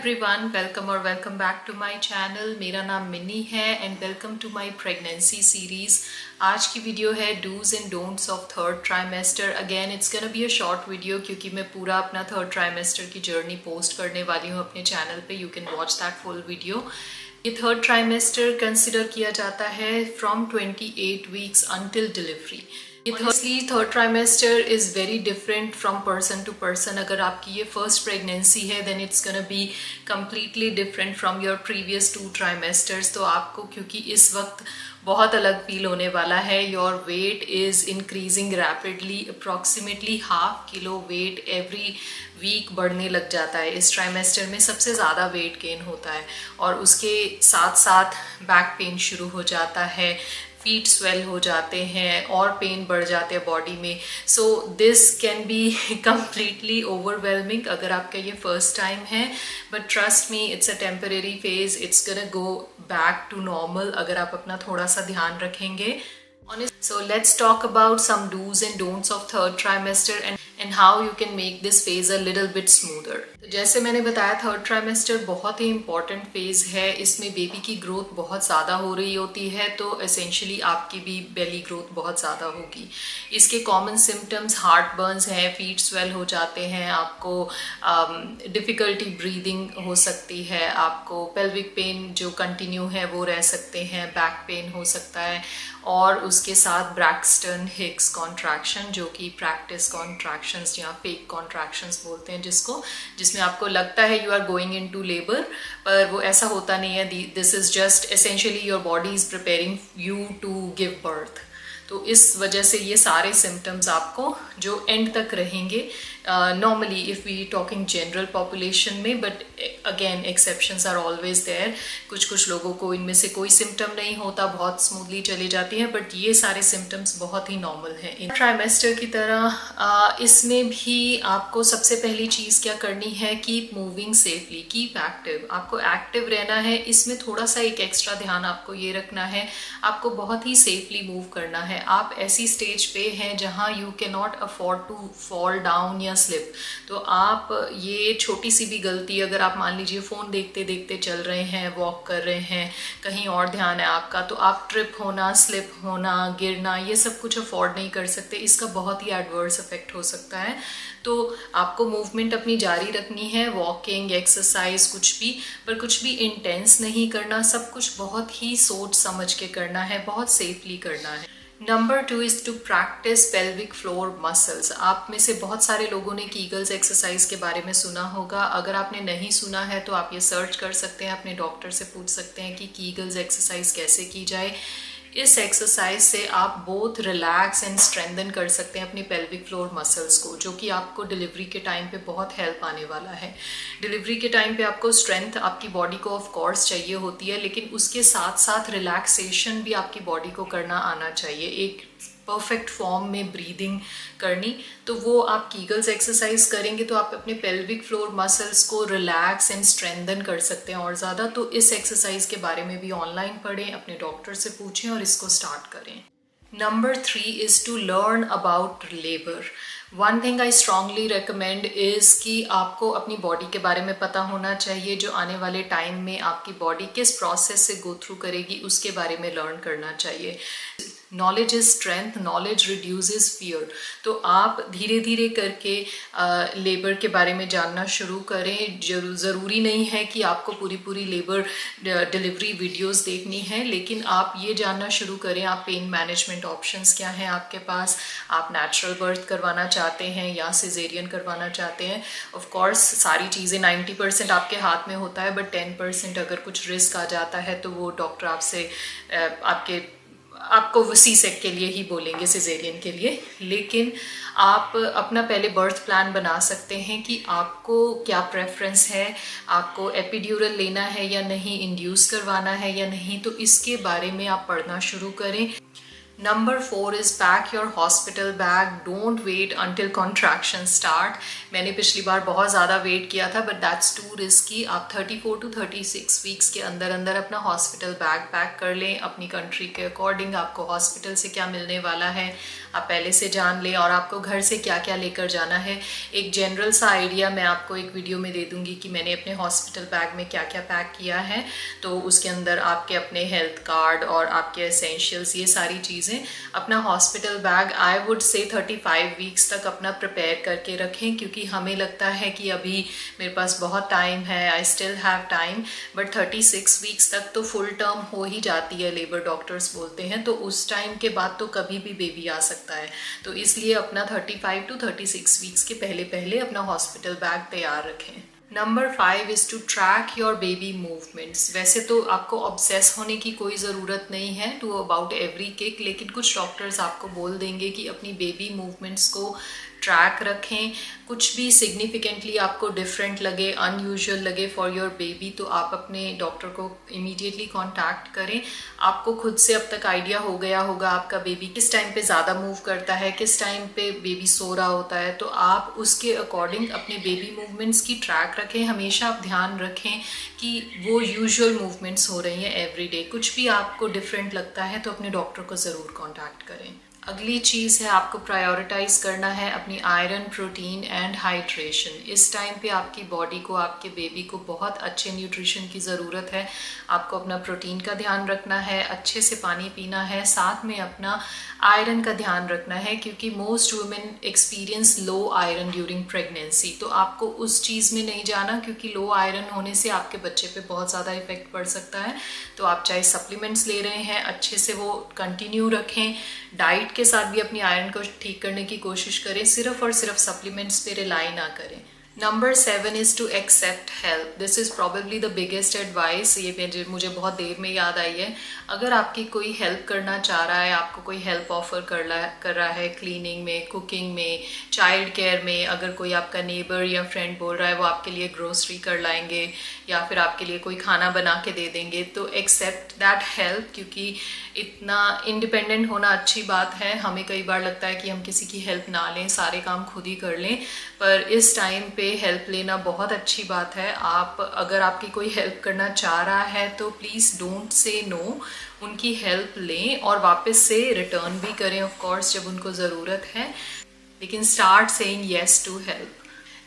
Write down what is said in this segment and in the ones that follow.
Everyone, welcome और welcome back to my channel. मेरा नाम मिनी है and welcome to my pregnancy series. आज की वीडियो है dos and don'ts of third trimester. Again it's gonna be a short video क्योंकि मैं पूरा अपना थर्ड ट्राइमेस्टर की जर्नी पोस्ट करने वाली हूँ अपने चैनल पे। You can watch that full video. ये थर्ड ट्राइमेस्टर कंसिडर किया जाता है from 28 weeks until delivery. Honestly, third trimester is very different from person to person. अगर आपकी ये फर्स्ट प्रेगनेंसी है then it's gonna be completely different from your previous 2 trimesters. तो आपको क्योंकि इस वक्त बहुत अलग फील होने वाला है। Your weight is increasing rapidly, approximately ½ kilo weight every week बढ़ने लग जाता है। इस ट्राइमेस्टर में सबसे ज़्यादा वेट गेन होता है और उसके साथ साथ बैक पेन शुरू हो जाता है, फीट स्वेल हो जाते हैं और पेन बढ़ जाते हैं बॉडी में। So this can be completely overwhelming अगर आपका ये फर्स्ट टाइम है, but trust me it's a temporary phase. It's gonna go back to normal अगर आप अपना थोड़ा सा ध्यान रखेंगे। So let's talk about some do's and don'ts of third trimester and how you can make this phase a little bit smoother. तो जैसे मैंने बताया थर्ड ट्राइमेस्टर बहुत ही इंपॉर्टेंट फेज है। इसमें बेबी की ग्रोथ बहुत ज़्यादा हो रही होती है, तो एसेंशियली आपकी भी बेली ग्रोथ बहुत ज़्यादा होगी। इसके कॉमन सिम्टम्स हार्ट बर्न्स हैं, फीट स्वेल हो जाते हैं, आपको डिफ़िकल्टी ब्रीदिंग हो सकती है, आपको पेल्विक पेन जो कंटिन्यू है वो रह सकते हैं, बैक पेन हो सकता है और उसके साथ ब्रैक्सटन हिक्स कॉन्ट्रैक्शन जो कि प्रैक्टिस कॉन्ट्रैक्शंस या फेक कॉन्ट्रैक्शंस बोलते हैं जिसमें आपको लगता है you are going into labour, पर वो ऐसा होता नहीं है। This is just essentially your body is preparing you to give birth. तो इस वजह से ये सारे सिम्टम्स आपको जो एंड तक रहेंगे normally if we talking general population में, but again exceptions are always there. कुछ लोगों को इनमें से कोई सिम्टम नहीं होता, बहुत स्मूथली चली जाती हैं, बट ये सारे सिम्टम्स बहुत ही नॉर्मल हैं। इन ट्राइमेस्टर की तरह इसमें भी आपको सबसे पहली चीज़ क्या करनी है, keep moving safely, keep active. आपको एक्टिव रहना है। इसमें थोड़ा सा एक एक्स्ट्रा ध्यान आपको ये रखना है, आपको बहुत ही सेफली मूव करना है। आप ऐसी स्टेज पे हैं जहाँ you can not afford to fall down या स्लिप। तो आप ये छोटी सी भी गलती, अगर आप मान लीजिए फ़ोन देखते देखते चल रहे हैं, वॉक कर रहे हैं, कहीं और ध्यान है आपका, तो आप ट्रिप होना, स्लिप होना, गिरना, ये सब कुछ अफोर्ड नहीं कर सकते। इसका बहुत ही एडवर्स इफेक्ट हो सकता है। तो आपको मूवमेंट अपनी जारी रखनी है, वॉकिंग, एक्सरसाइज, कुछ भी, पर कुछ भी इंटेंस नहीं करना। सब कुछ बहुत ही सोच समझ के करना है, बहुत सेफली करना है। Number 2 is to practise pelvic floor muscles. आप में से बहुत सारे लोगों ने कीगल्स एक्सरसाइज के बारे में सुना होगा। अगर आपने नहीं सुना है तो आप ये सर्च कर सकते हैं, अपने डॉक्टर से पूछ सकते हैं कि कीगल्स एक्सरसाइज कैसे की जाए। इस एक्सरसाइज से आप बोथ रिलैक्स एंड स्ट्रेंथन कर सकते हैं अपनी पेल्विक फ्लोर मसल्स को, जो कि आपको डिलीवरी के टाइम पे बहुत हेल्प आने वाला है। डिलीवरी के टाइम पे आपको स्ट्रेंथ आपकी बॉडी को ऑफ कोर्स चाहिए होती है, लेकिन उसके साथ साथ रिलैक्सेशन भी आपकी बॉडी को करना आना चाहिए, एक परफेक्ट फॉर्म में ब्रीदिंग करनी। तो वो आप कीगल्स एक्सरसाइज करेंगे तो आप अपने पेल्विक फ्लोर मसल्स को रिलैक्स एंड स्ट्रेंथन कर सकते हैं और ज़्यादा। तो इस एक्सरसाइज के बारे में भी ऑनलाइन पढ़ें, अपने डॉक्टर से पूछें और इसको स्टार्ट करें। Number 3 is to learn about labour. One thing I strongly recommend is कि आपको अपनी बॉडी के बारे में पता होना चाहिए। जो आने वाले टाइम में आपकी बॉडी किस प्रोसेस से गो थ्रू करेगी उसके बारे में लर्न करना चाहिए। Knowledge is strength, knowledge reduces fear. तो आप धीरे धीरे करके लेबर के बारे में जानना शुरू करें। ज़रूरी नहीं है कि आपको पूरी लेबर डिलीवरी वीडियोस देखनी है, लेकिन आप ये जानना शुरू करें आप पेन मैनेजमेंट ऑप्शंस क्या हैं आपके पास, आप नेचुरल बर्थ करवाना चाहते हैं या सिजेरियन करवाना चाहते हैं। ऑफ कोर्स सारी चीज़ें 90% आपके हाथ में होता है, बट 10% अगर कुछ रिस्क आ जाता है तो वो डॉक्टर आपसे आपको वो सी सेक के लिए ही बोलेंगे, सिजेरियन के लिए। लेकिन आप अपना पहले बर्थ प्लान बना सकते हैं कि आपको क्या प्रेफरेंस है, आपको एपिड्यूरल लेना है या नहीं, इंड्यूस करवाना है या नहीं। तो इसके बारे में आप पढ़ना शुरू करें। Number 4 is pack your hospital bag, don't wait until contraction start. मैंने पिछली बार बहुत ज़्यादा वेट किया था, बट दैट्स टू रिस्की। आप 34 to 36 वीक्स के अंदर अंदर अपना हॉस्पिटल बैग पैक कर लें। अपनी कंट्री के अकॉर्डिंग आपको हॉस्पिटल से क्या मिलने वाला है आप पहले से जान लें, और आपको घर से क्या क्या लेकर जाना है। एक जनरल सा आइडिया मैं आपको एक वीडियो में दे दूँगी कि मैंने अपने हॉस्पिटल बैग में क्या क्या पैक किया है। तो उसके अंदर आपके अपने हेल्थ कार्ड और आपके एसेंशियल्स, ये सारी चीज़ें अपना hospital bag I would say 35 weeks तक अपना प्रिपेयर करके रखें, क्योंकि हमें लगता है कि अभी मेरे पास बहुत टाइम है, I still have time, but 36 weeks तक तो फुल टर्म हो ही जाती है, लेबर डॉक्टर्स बोलते हैं। तो उस टाइम के बाद तो कभी भी बेबी आ सकता है, तो इसलिए अपना 35 to 36 वीक्स के पहले पहले अपना हॉस्पिटल बैग तैयार रखें। Number 5 is to track your baby movements. वैसे तो आपको ऑब्सेस होने की कोई ज़रूरत नहीं है टू अबाउट एवरी किक, लेकिन कुछ डॉक्टर्स आपको बोल देंगे कि अपनी बेबी मूवमेंट्स को ट्रैक रखें। कुछ भी सिग्निफिकेंटली आपको डिफरेंट लगे, अनयूजुअल लगे फॉर योर बेबी, तो आप अपने डॉक्टर को इमीडिएटली कांटेक्ट करें। आपको खुद से अब तक आइडिया हो गया होगा आपका बेबी किस टाइम पे ज़्यादा मूव करता है, किस टाइम पे बेबी सो रहा होता है, तो आप उसके अकॉर्डिंग अपने बेबी मूवमेंट्स की ट्रैक रखें। हमेशा आप ध्यान रखें कि वो यूजुअल मूवमेंट्स हो रही हैं एवरीडे। कुछ भी आपको डिफरेंट लगता है तो अपने डॉक्टर को ज़रूर कॉन्टैक्ट करें। अगली चीज़ है आपको प्रायोरिटाइज करना है अपनी आयरन, प्रोटीन एंड हाइड्रेशन। इस टाइम पे आपकी बॉडी को, आपके बेबी को बहुत अच्छे न्यूट्रिशन की ज़रूरत है। आपको अपना प्रोटीन का ध्यान रखना है, अच्छे से पानी पीना है, साथ में अपना आयरन का ध्यान रखना है, क्योंकि मोस्ट वुमेन एक्सपीरियंस लो आयरन ड्यूरिंग प्रेगनेंसी। तो आपको उस चीज़ में नहीं जाना, क्योंकि लो आयरन होने से आपके बच्चे पे बहुत ज़्यादा इफेक्ट पड़ सकता है। तो आप चाहे सप्लीमेंट्स ले रहे हैं, अच्छे से वो कंटिन्यू रखें। डाइट के साथ भी अपनी आयरन को ठीक करने की कोशिश करें, सिर्फ और सिर्फ सप्लीमेंट्स पे रिलाई ना करें। Number 7 is to accept help. This is probably the biggest advice. ये मुझे बहुत देर में याद आई है। अगर आपकी कोई हेल्प करना चाह रहा है, आपको कोई हेल्प ऑफर कर रहा है क्लीनिंग में, कुकिंग में, चाइल्ड केयर में, अगर कोई आपका नेबर या फ्रेंड बोल रहा है वो आपके लिए ग्रोसरी कर लाएंगे या फिर आपके लिए कोई खाना बना के दे देंगे, तो एक्सेप्ट दैट हेल्प, क्योंकि इतना इंडिपेंडेंट होना अच्छी बात है। हमें कई बार लगता है कि हम किसी की हेल्प ना लें, सारे काम खुद ही कर लें, पर इस टाइम पे हेल्प लेना बहुत अच्छी बात है। आप अगर आपकी कोई हेल्प करना चाह रहा है तो प्लीज़ डोंट से नो, उनकी हेल्प लें और वापस से रिटर्न भी करें ऑफ कोर्स जब उनको ज़रूरत है, लेकिन start saying yes to help.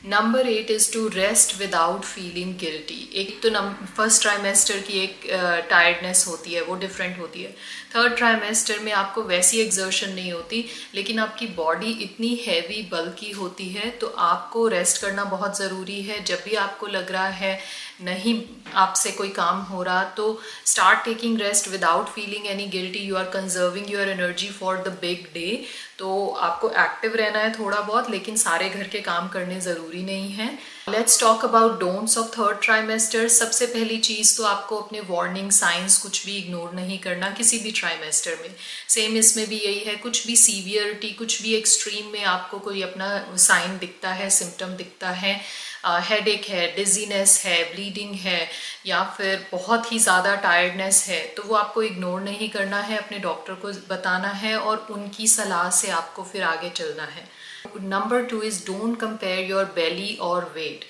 Number 8 is to rest without feeling guilty. एक तो फर्स्ट ट्राइमेस्टर की एक टायर्डनेस होती है, वो डिफरेंट होती है। थर्ड ट्राइमेस्टर में आपको वैसी एक्सर्शन नहीं होती, लेकिन आपकी बॉडी इतनी हैवी, बल्की होती है, तो आपको रेस्ट करना बहुत ज़रूरी है। जब भी आपको लग रहा है नहीं आपसे कोई काम हो रहा, तो start taking rest without feeling any guilty. You are conserving your energy for the big day. तो आपको एक्टिव रहना है थोड़ा बहुत, लेकिन सारे घर के काम करने ज़रूरी नहीं है। Let's talk about don'ts of third trimester. सबसे पहली चीज़ तो आपको अपने वार्निंग साइंस कुछ भी इग्नोर नहीं करना किसी भी ट्राइमेस्टर में। सेम इसमें भी यही है, कुछ भी सीवियरिटी, कुछ भी एक्सट्रीम में आपको कोई अपना साइन दिखता है, सिम्टम दिखता है, हेडेक है, डिजीनेस है, ब्लीडिंग है, या फिर बहुत ही ज़्यादा टायर्डनेस है, तो वो आपको इग्नोर नहीं करना है, अपने डॉक्टर को बताना है और उनकी सलाह से आपको फिर आगे चलना है। Number 2 is don't compare your belly और weight.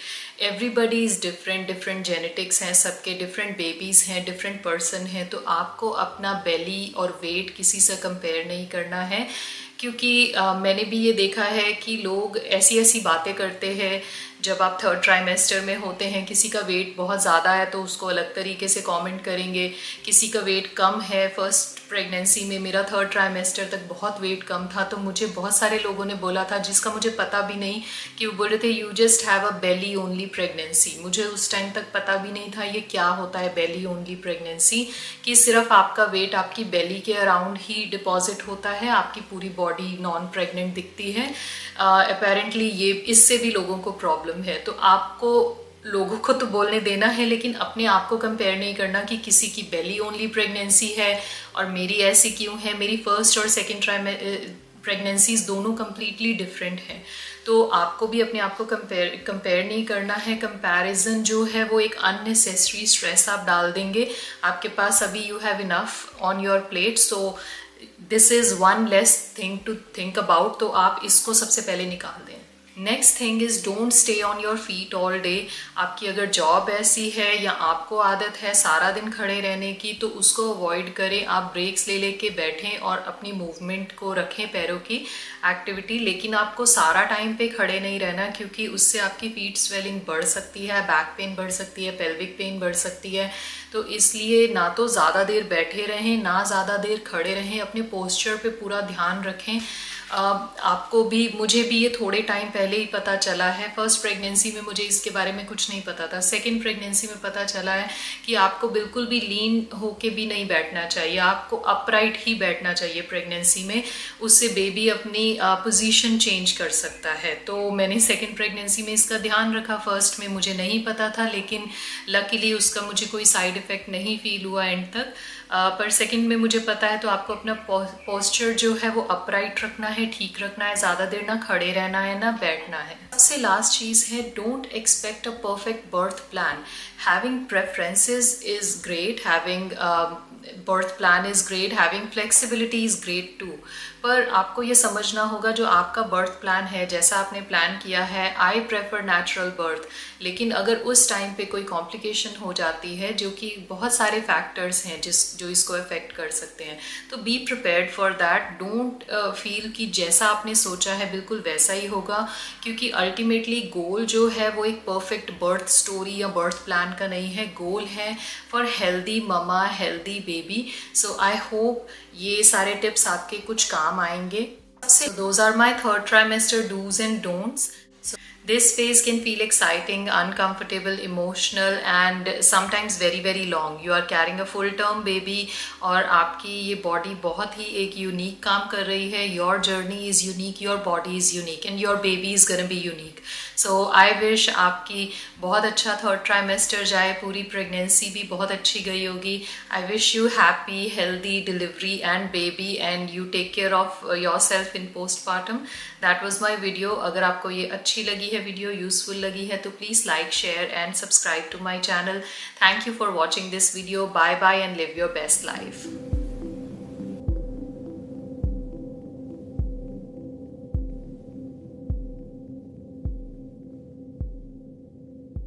Everybody is different, different genetics हैं सबके, डिफरेंट बेबीज़ हैं, डिफरेंट पर्सन हैं, तो आपको अपना बेली और वेट किसी से कंपेयर नहीं करना है, क्योंकि मैंने भी ये देखा है कि लोग ऐसी ऐसी बातें करते हैं। जब आप थर्ड ट्राइमेस्टर में होते हैं, किसी का वेट बहुत ज़्यादा है तो उसको अलग तरीके से कमेंट करेंगे, किसी का वेट कम है। फर्स्ट प्रेगनेंसी में मेरा थर्ड ट्राइमेस्टर तक बहुत वेट कम था, तो मुझे बहुत सारे लोगों ने बोला था, जिसका मुझे पता भी नहीं, कि वो बोल रहे थे you just have a belly only pregnancy. मुझे उस टाइम तक पता भी नहीं था ये क्या होता है बेली ओनली प्रेगनेंसी, कि सिर्फ आपका वेट आपकी बेली के अराउंड ही डिपॉजिट होता है, आपकी पूरी बॉडी नॉन प्रेग्नेंट दिखती है। अपेरेंटली ये इससे भी लोगों को प्रॉब्लम है। तो आपको लोगों को तो बोलने देना है, लेकिन अपने आप को कंपेयर नहीं करना कि किसी की बेली ओनली प्रेगनेंसी है और मेरी ऐसी क्यों है। मेरी फर्स्ट और सेकेंड प्रेगनेंसीज दोनों कम्प्लीटली डिफरेंट हैं, तो आपको भी अपने आप को कंपेयर नहीं करना है। कंपैरिजन जो है वो एक अननेसेसरी स्ट्रेस आप डाल देंगे। आपके पास अभी you have enough on your plate, so this is one less thing to think about, तो आप इसको सबसे पहले निकाल दें। Next thing is don't stay on your feet all day. आपकी अगर जॉब ऐसी है या आपको आदत है सारा दिन खड़े रहने की, तो उसको अवॉइड करें। आप ब्रेक्स ले लेके बैठें और अपनी मूवमेंट को रखें, पैरों की एक्टिविटी। लेकिन आपको सारा टाइम पे खड़े नहीं रहना, क्योंकि उससे आपकी फीट स्वेलिंग बढ़ सकती है, बैक पेन बढ़ सकती है, पेल्विक पेन बढ़ सकती है। तो इसलिए ना तो ज़्यादा देर बैठे रहें, ना ज़्यादा देर खड़े रहें। अपने पोस्चर पे पूरा ध्यान रखें। आपको भी, मुझे भी ये थोड़े टाइम पहले ही पता चला है। फर्स्ट प्रेगनेंसी में मुझे इसके बारे में कुछ नहीं पता था। सेकंड प्रेगनेंसी में पता चला है कि आपको बिल्कुल भी लीन होके भी नहीं बैठना चाहिए, आपको अपराइट ही बैठना चाहिए प्रेगनेंसी में। उससे बेबी अपनी पोजीशन चेंज कर सकता है। तो मैंने सेकंड प्रेगनेंसी में इसका ध्यान रखा। फर्स्ट में मुझे नहीं पता था, लेकिन लकीली उसका मुझे कोई साइड इफ़ेक्ट नहीं फील हुआ एंड तक। पर सेकंड में मुझे पता है। तो आपको अपना पोस्चर जो है वो अपराइट रखना है, ठीक रखना है, ज़्यादा देर ना खड़े रहना है ना बैठना है। सबसे लास्ट चीज़ है, don't expect a perfect birth plan. Having preferences is great, having birth plan is great, having flexibility is great too. पर आपको ये समझना होगा जो आपका बर्थ प्लान है, जैसा आपने प्लान किया है, आई प्रेफर नेचुरल बर्थ। लेकिन अगर उस टाइम पे कोई कॉम्प्लिकेशन हो जाती है, जो कि बहुत सारे फैक्टर्स हैं जो इसको अफेक्ट कर सकते हैं, तो be prepared for that. Don't feel कि जैसा आपने सोचा है बिल्कुल वैसा ही होगा, क्योंकि अल्टीमेटली गोल जो है वो एक परफेक्ट बर्थ स्टोरी या बर्थ प्लान का नहीं है। गोल है for healthy mama, healthy baby. So I hope ये सारे टिप्स आपके कुछ काम आएंगे। So those are my third trimester do's and don'ts. So this phase can feel exciting, uncomfortable, emotional and sometimes very very long. You are carrying a full term baby और आपकी ये body बहुत ही एक unique काम कर रही है. Your journey is unique, your body is unique and your baby is gonna be unique. So I wish आपकी बहुत अच्छा थर्ड ट्राइमेस्टर जाए, पूरी प्रेगनेंसी भी बहुत अच्छी गई होगी. I wish you happy, healthy delivery and baby and you take care of yourself in postpartum. That was my video. अगर आपको ये अच्छी लगी है वीडियो, यूजफुल लगी है, तो please like, share and subscribe to my channel. Thank you for watching this video. Bye bye and live your best life.